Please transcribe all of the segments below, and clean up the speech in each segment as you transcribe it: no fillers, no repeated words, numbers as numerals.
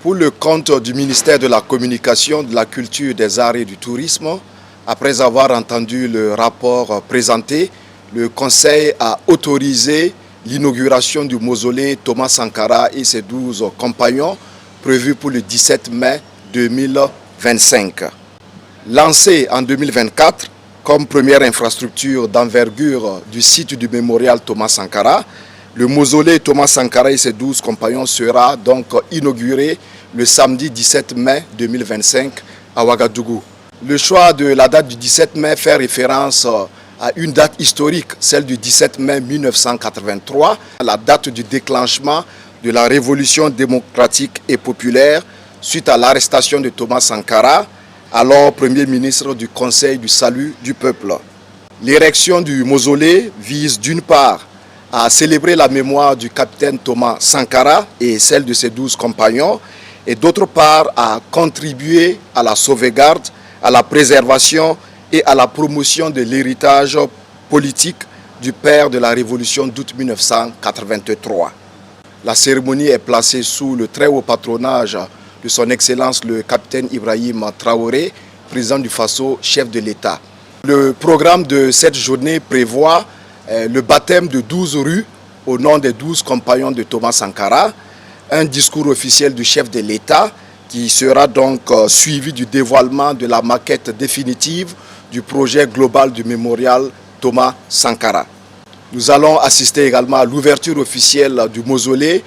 Pour le compte du ministère de la Communication, de la Culture, des Arts et du Tourisme, après avoir entendu le rapport présenté, le Conseil a autorisé l'inauguration du mausolée Thomas Sankara et ses 12 compagnons, prévu pour le 17 mai 2025. Lancé en 2024 comme première infrastructure d'envergure du site du mémorial Thomas Sankara, le mausolée Thomas Sankara et ses 12 compagnons sera donc inauguré le samedi 17 mai 2025 à Ouagadougou. Le choix de la date du 17 mai fait référence à une date historique, celle du 17 mai 1983, la date du déclenchement de la révolution démocratique et populaire suite à l'arrestation de Thomas Sankara, alors Premier ministre du Conseil du Salut du Peuple. L'érection du mausolée vise d'une part à célébrer la mémoire du capitaine Thomas Sankara et celle de ses 12 compagnons, et d'autre part à contribuer à la sauvegarde, à la préservation et à la promotion de l'héritage politique du père de la Révolution d'août 1983. La cérémonie est placée sous le très haut patronage de son Excellence le capitaine Ibrahim Traoré, président du Faso, chef de l'État. Le programme de cette journée prévoit le baptême de 12 rues au nom des 12 compagnons de Thomas Sankara, un discours officiel du chef de l'État qui sera donc suivi du dévoilement de la maquette définitive du projet global du mémorial Thomas Sankara. Nous allons assister également à l'ouverture officielle du mausolée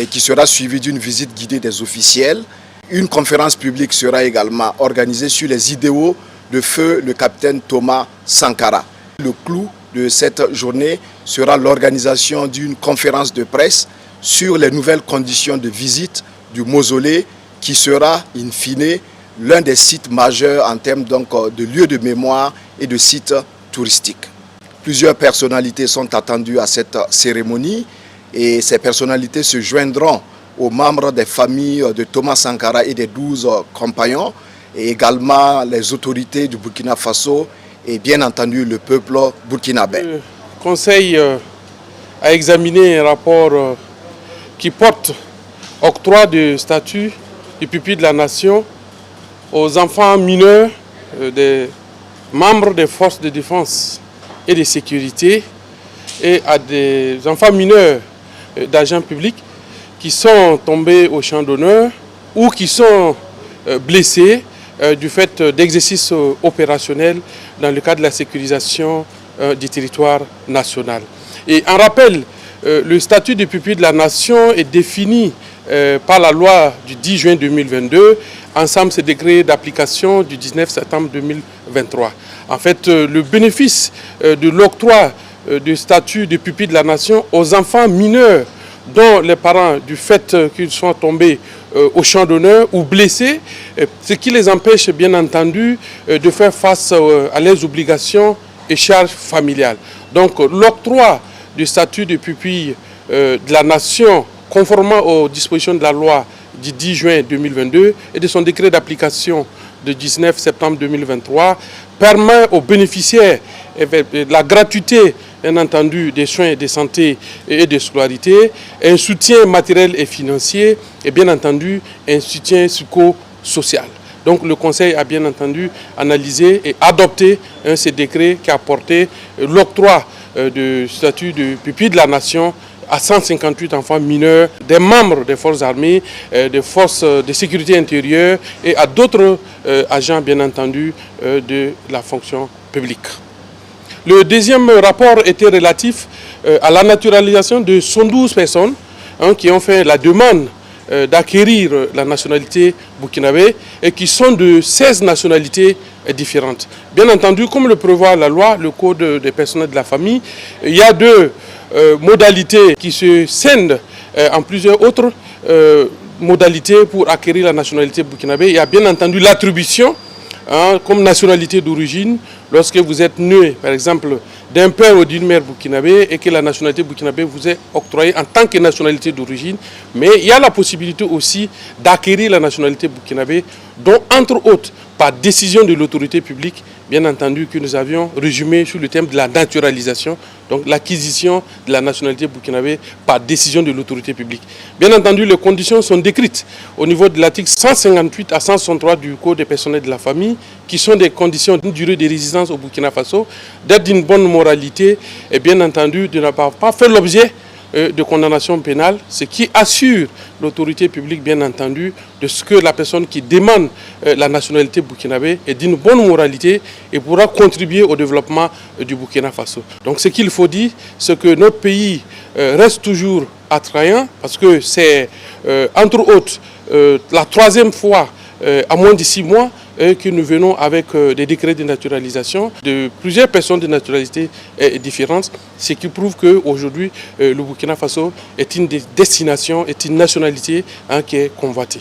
qui sera suivie d'une visite guidée des officiels. Une conférence publique sera également organisée sur les idéaux de feu le capitaine Thomas Sankara. Le clou de cette journée sera l'organisation d'une conférence de presse sur les nouvelles conditions de visite du mausolée qui sera, in fine, l'un des sites majeurs en termes donc de lieux de mémoire et de sites touristiques. Plusieurs personnalités sont attendues à cette cérémonie et ces personnalités se joindront aux membres des familles de Thomas Sankara et des 12 compagnons et également les autorités du Burkina Faso et bien entendu le peuple burkinabé. Le Conseil a examiné un rapport qui porte octroi de statut de pupille de la nation aux enfants mineurs des membres des forces de défense et de sécurité et à des enfants mineurs d'agents publics qui sont tombés au champ d'honneur ou qui sont blessés du fait d'exercices opérationnels dans le cadre de la sécurisation du territoire national. Et en rappel, le statut de pupille de la nation est défini par la loi du 10 juin 2022, ensemble ces décrets d'application du 19 septembre 2023. En fait, le bénéfice de l'octroi du statut de pupille de la nation aux enfants mineurs dont les parents, du fait qu'ils soient tombés au champ d'honneur ou blessés, ce qui les empêche bien entendu de faire face à leurs obligations et charges familiales. Donc l'octroi du statut de pupille de la nation conformément aux dispositions de la loi du 10 juin 2022 et de son décret d'application du 19 septembre 2023 permet aux bénéficiaires la gratuité, bien entendu, des soins de santé et de scolarité, un soutien matériel et financier et bien entendu un soutien psychosocial. Donc le Conseil a bien entendu analysé et adopté ces décrets qui a porté l'octroi du statut de pupille de la nation à 158 enfants mineurs, des membres des forces armées, des forces de sécurité intérieure et à d'autres agents, bien entendu, de la fonction publique. Le deuxième rapport était relatif à la naturalisation de 112 personnes qui ont fait la demande d'acquérir la nationalité burkinabé et qui sont de 16 nationalités différentes. Bien entendu, comme le prévoit la loi, le code des personnels de la famille, il y a deux modalités qui se scindent en plusieurs autres modalités pour acquérir la nationalité burkinabé. Il y a bien entendu l'attribution comme nationalité d'origine lorsque vous êtes né, par exemple, d'un père ou d'une mère burkinabé et que la nationalité burkinabé vous est octroyée en tant que nationalité d'origine. Mais il y a la possibilité aussi d'acquérir la nationalité burkinabé, dont entre autres par décision de l'autorité publique, bien entendu que nous avions résumé sur le thème de la naturalisation, donc l'acquisition de la nationalité burkinabé par décision de l'autorité publique. Bien entendu, les conditions sont décrites au niveau de l'article 158 à 163 du Code des personnels de la famille, qui sont des conditions d'une durée de résidence au Burkina Faso, d'être d'une bonne moralité et bien entendu de ne pas faire l'objet de condamnation pénale, ce qui assure l'autorité publique, bien entendu, de ce que la personne qui demande la nationalité burkinabé est d'une bonne moralité et pourra contribuer au développement du Burkina Faso. Donc ce qu'il faut dire, c'est que notre pays reste toujours attrayant, parce que c'est, entre autres, la troisième fois à moins de 6 mois que nous venons avec des décrets de naturalisation de plusieurs personnes de nationalités différentes, ce qui prouve qu'aujourd'hui le Burkina Faso est une destination, est une nationalité qui est convoitée.